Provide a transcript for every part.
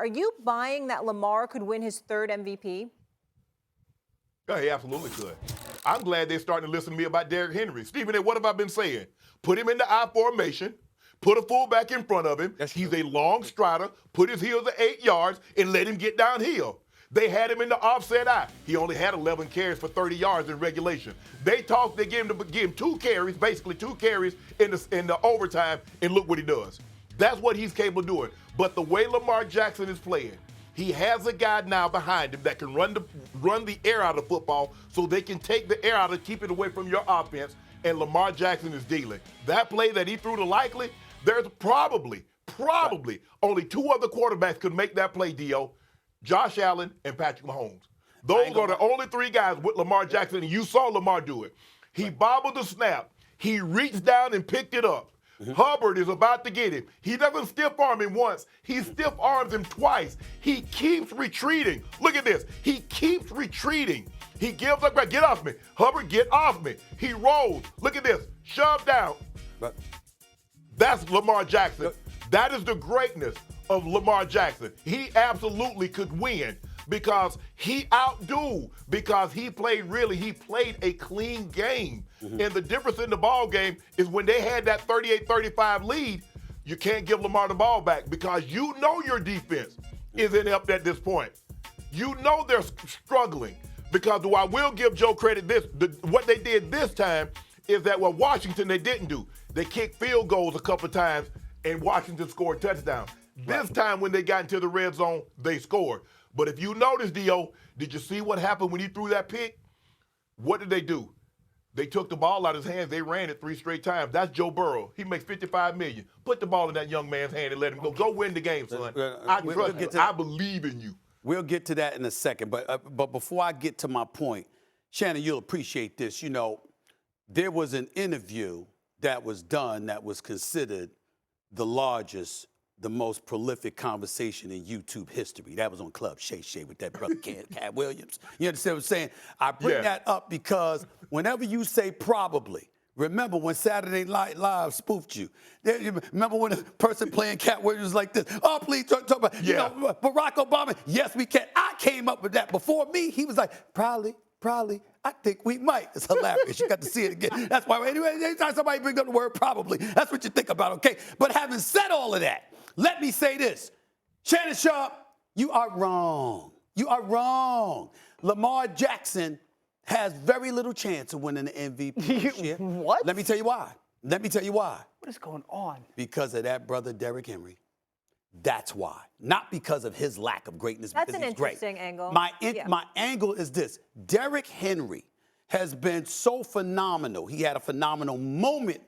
Are you buying that Lamar could win his third MVP? Yeah, he absolutely could. I'm glad they're starting to listen to me about Derrick Henry. Stephen A., what have I been saying? Put him in the I formation, put a fullback in front of him. He's a long strider, put his heels at 8 yards, and let him get downhill. They had him in the offset eye. He only had 11 carries for 30 yards in regulation. They gave him 2 carries, basically 2 carries in the overtime, and look what he does. That's what he's capable of doing. But the way Lamar Jackson is playing, he has a guy now behind him that can run the air out of football so they can take the air out and keep it away from your offense, and Lamar Jackson is dealing. That play that he threw to Likely, there's probably only 2 other quarterbacks could make that play, Dio. Josh Allen and Patrick Mahomes. Those are the only 3 guys with Lamar Jackson, and you saw Lamar do it. He bobbled the snap. He reached down and picked it up. Hubbard is about to get him. He doesn't stiff arm him once. He stiff arms him twice. He keeps retreating. Look at this. He keeps retreating. He gives up. Get off me. Hubbard, get off me. He rolls. Look at this. Shove down. That's Lamar Jackson. That is the greatness of Lamar Jackson. He absolutely could win because he outdo, because he played a clean game. And the difference in the ball game is when they had that 38-35 lead, you can't give Lamar the ball back because you know your defense is inept at this point. You know they're struggling because I will give Joe credit what they did this time is that what Washington they didn't do. They kicked field goals a couple of times and Washington scored touchdowns. This time when they got into the red zone, they scored. But if you notice, Dio, did you see what happened when he threw that pick? What did they do? They took the ball out of his hands. They ran it 3 straight times. That's Joe Burrow. He makes $55 million. Put the ball in that young man's hand and let him go. Go win the game, son. I trust you. I believe in you. We'll get to that in a second. But before I get to my point, Shannon, you'll appreciate this. You know, there was an interview that was done that was considered the largest, the most prolific conversation in YouTube history. That was on Club Shay Shay with that brother Cat Williams. You understand what I'm saying? I bring that up because whenever you say probably, remember when Saturday Night Live spoofed you? Remember when a person playing Cat Williams was like this? Oh, please talk about, you know, Barack Obama. Yes, we can. I came up with that. Before me, he was like, probably, I think we might. It's hilarious. You got to see it again. That's why, anyway, anytime somebody brings up the word probably, that's what you think about, okay? But having said all of that, let me say this. Shannon Sharpe, you are wrong. You are wrong. Lamar Jackson has very little chance of winning the MVP this year. What? Let me tell you why. Let me tell you why. What is going on? Because of that brother, Derrick Henry. That's why. Not because of his lack of greatness. That's because an he's great. interesting angle. My angle is this. Derrick Henry has been so phenomenal. He had a phenomenal moment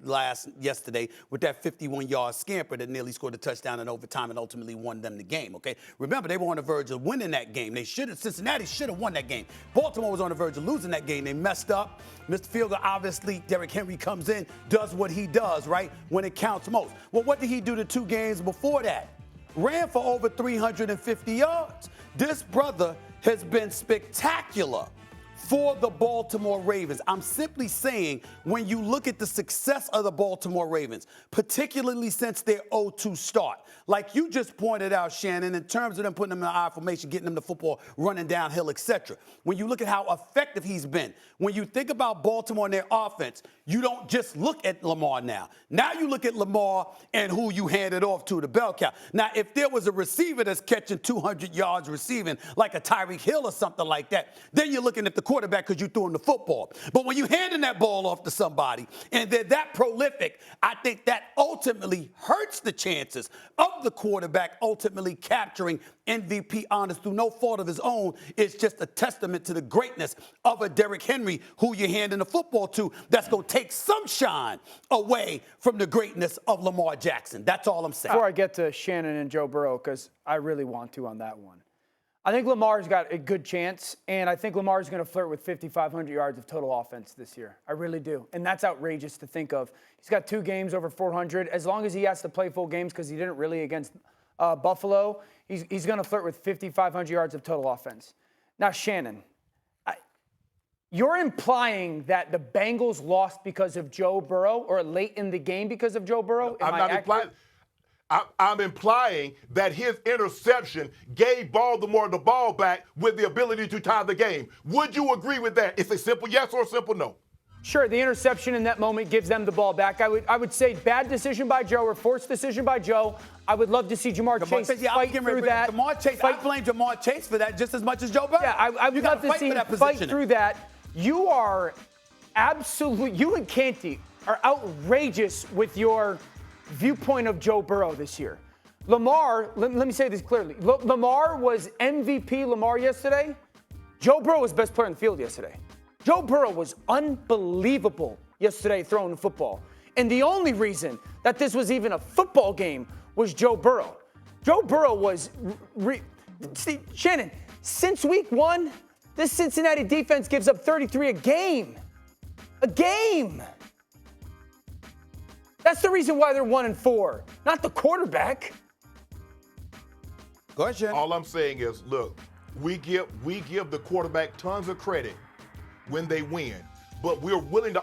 yesterday with that 51-yard scamper that nearly scored a touchdown in overtime and ultimately won them the game, okay? Remember, they were on the verge of winning that game. Cincinnati should have won that game. Baltimore was on the verge of losing that game. They messed up. Mr. Fielder, obviously, Derrick Henry comes in, does what he does, right, when it counts most. Well, what did he do the 2 games before that? Ran for over 350 yards. This brother has been spectacular for the Baltimore Ravens. I'm simply saying when you look at the success of the Baltimore Ravens, particularly since their 0-2 start, like you just pointed out, Shannon, in terms of them putting them in the I formation, getting them the football, running downhill, etc. When you look at how effective he's been, when you think about Baltimore and their offense, you don't just look at Lamar now. Now you look at Lamar and who you handed off to, the bell cow. Now, if there was a receiver that's catching 200 yards receiving, like a Tyreek Hill or something like that, then you're looking at the quarterback because you threw him the football. But when you're handing that ball off to somebody and they're that prolific, I think that ultimately hurts the chances of the quarterback ultimately capturing MVP honors through no fault of his own. It's just a testament to the greatness of a Derrick Henry who you're handing the football to that's going to take some shine away from the greatness of Lamar Jackson. That's all I'm saying. Before I get to Shannon and Joe Burrow, because I really want to on that one. I think Lamar's got a good chance, and I think Lamar's going to flirt with 5,500 yards of total offense this year. I really do. And that's outrageous to think of. He's got 2 games over 400. As long as he has to play full games because he didn't really against Buffalo, he's going to flirt with 5,500 yards of total offense. Now, Shannon, you're implying that the Bengals lost because of Joe Burrow or late in the game because of Joe Burrow? I'm not implying. I'm implying that his interception gave Baltimore the ball back with the ability to tie the game. Would you agree with that? It's a simple yes or a simple no. Sure, the interception in that moment gives them the ball back. I would say bad decision by Joe or forced decision by Joe. I would love to see Jamar Chase fight through that. Jamar Chase, I blame Jamar Chase for that just as much as Joe Burrow. Yeah, I would love to see him fight through that. You are you and Canty are outrageous with your viewpoint of Joe Burrow this year. Lamar, let me say this clearly. Lamar was MVP Lamar yesterday. Joe Burrow was best player in the field yesterday. Joe Burrow was unbelievable yesterday throwing the football. And the only reason that this was even a football game was Joe Burrow. Joe Burrow was, Shannon, since week 1, this Cincinnati defense gives up 33 a game. A game. That's the reason why they're 1-4, not the quarterback. Go ahead, Shannon. All I'm saying is, look, we give the quarterback tons of credit when they win, but we're willing to.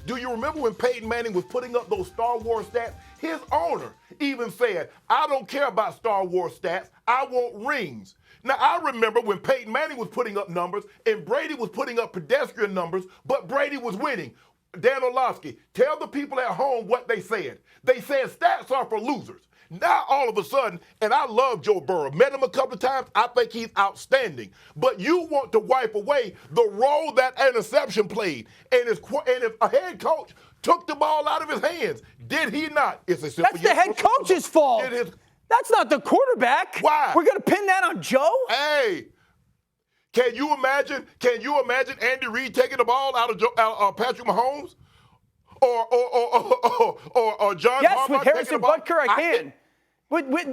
Do you remember when Peyton Manning was putting up those Star Wars stats? His owner even said, "I don't care about Star Wars stats. I want rings." Now, I remember when Peyton Manning was putting up numbers and Brady was putting up pedestrian numbers, but Brady was winning. Dan Orlovsky, tell the people at home what they said. They said stats are for losers. Now, all of a sudden, and I love Joe Burrow, met him a couple of times, I think he's outstanding. But you want to wipe away the role that interception played. And if a head coach took the ball out of his hands, did he not? It's a simple That's the head coach's fault. That's not the quarterback. Why? We're going to pin that on Joe? Hey, can you imagine Andy Reid taking the ball out of Patrick Mahomes? Or John Yes, Harbaugh with Harrison taking the ball? Butker, I can.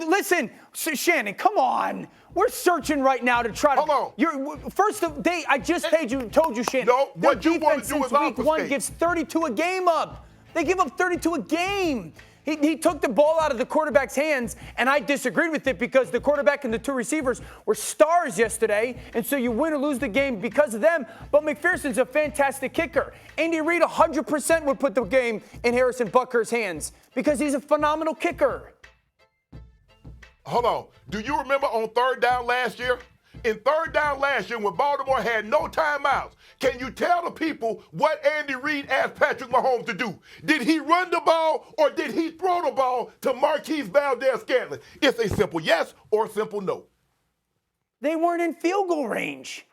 Listen, Shannon, come on. We're searching right now to try to. Hold on. I just told you, Shannon. No, their what you want to do since is week 1 obfuscate. gives 32 a game up. They give up 32 a game. He took the ball out of the quarterback's hands, and I disagreed with it because the quarterback and the 2 receivers were stars yesterday, and so you win or lose the game because of them. But McPherson's a fantastic kicker. Andy Reid 100% would put the game in Harrison Butker's hands because he's a phenomenal kicker. Hold on. Do you remember on 3rd down last year? In 3rd down last year when Baltimore had no timeouts, can you tell the people what Andy Reid asked Patrick Mahomes to do? Did he run the ball or did he throw the ball to Marquise Valdez-Scantling? It's a simple yes or a simple no. They weren't in field goal range.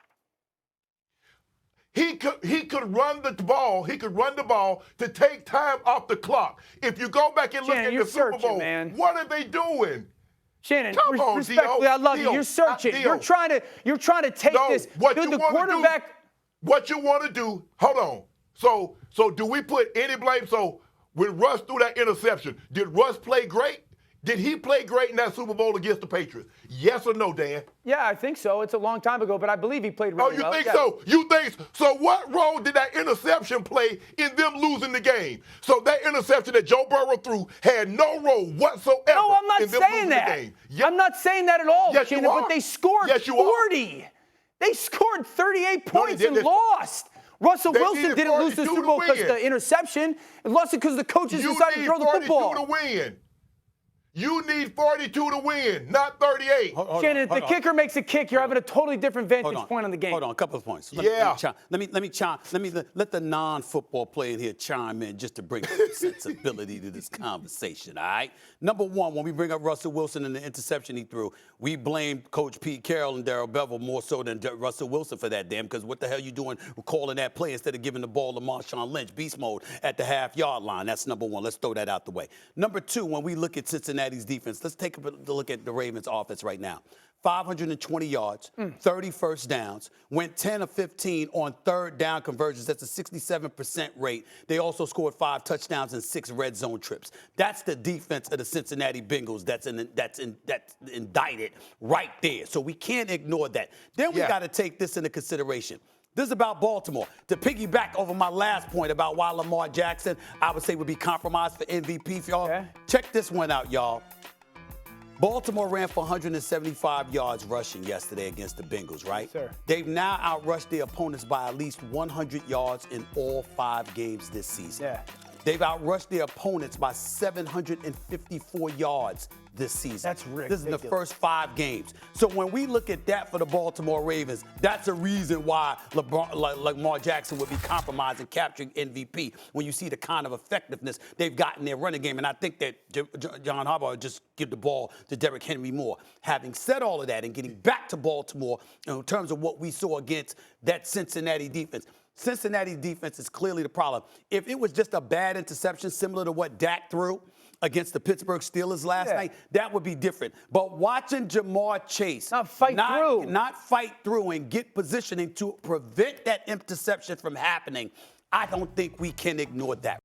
He could run the ball. He could run the ball to take time off the clock. If you go back and look Shannon, at you're the Super searching, Bowl, man. what are they doing? Shannon, Come on, respectfully, Dio. I love you. Dio, You're searching. Dio. You're trying to take this. What Dude, you the want quarterback. to do? What you want to do? Hold on. So do we put any blame? So when Russ threw that interception, did Russ play great? Did he play great in that Super Bowl against the Patriots? Yes or no, Dan? Yeah, I think so. It's a long time ago, but I believe he played really well. Oh, you think so? You think so? What role did that interception play in them losing the game? So that interception that Joe Burrow threw had no role whatsoever. No, I'm not in them saying losing that. the game. I'm not saying that at all, Yes, you Shannon, are. but they scored Yes, you 40. They scored 38 points and didn't. lost. Russell They Wilson needed didn't lose the 42 Super to Bowl because of win. the interception. It lost it because the coaches You decided to need throw the 42 football. to win. You need 42 to win, not 38. Shannon, if the kicker makes a kick, you're having a totally different vantage point on the game. Hold on, a couple of points. Let the non-football player in here chime in just to bring some sensibility to this conversation, all right? Number one, when we bring up Russell Wilson and the interception he threw, we blame Coach Pete Carroll and Darrell Bevell more so than Russell Wilson for that, damn, because what the hell you doing calling that play instead of giving the ball to Marshawn Lynch, beast mode, at the half-yard line? That's number one. Let's throw that out the way. Number two, when we look at Cincinnati's defense, let's take a look at the Ravens' offense right now. 520 yards, 30 first downs, went 10 of 15 on 3rd down conversions. That's a 67% rate. They also scored 5 touchdowns and 6 red zone trips. That's the defense of the Cincinnati Bengals that's indicted right there. So we can't ignore that. Then we got to take this into consideration. This is about Baltimore. To piggyback over my last point about why Lamar Jackson, I would say, would be compromised for MVP for y'all. Okay. Check this one out, y'all. Baltimore ran for 175 yards rushing yesterday against the Bengals, right? Yes, sir. They've now outrushed their opponents by at least 100 yards in all 5 games this season. Yeah. They've outrushed their opponents by 754 yards this season. That's ridiculous. This is in the first 5 games. So when we look at that for the Baltimore Ravens, that's a reason why Lamar Jackson would be compromised and capturing MVP when you see the kind of effectiveness they've got in their running game. And I think that John Harbaugh would just give the ball to Derrick Henry more. Having said all of that and getting back to Baltimore in terms of what we saw against that Cincinnati defense, Cincinnati defense is clearly the problem. If it was just a bad interception similar to what Dak threw against the Pittsburgh Steelers last night, that would be different. But watching Jamar Chase not fight through and get positioning to prevent that interception from happening, I don't think we can ignore that.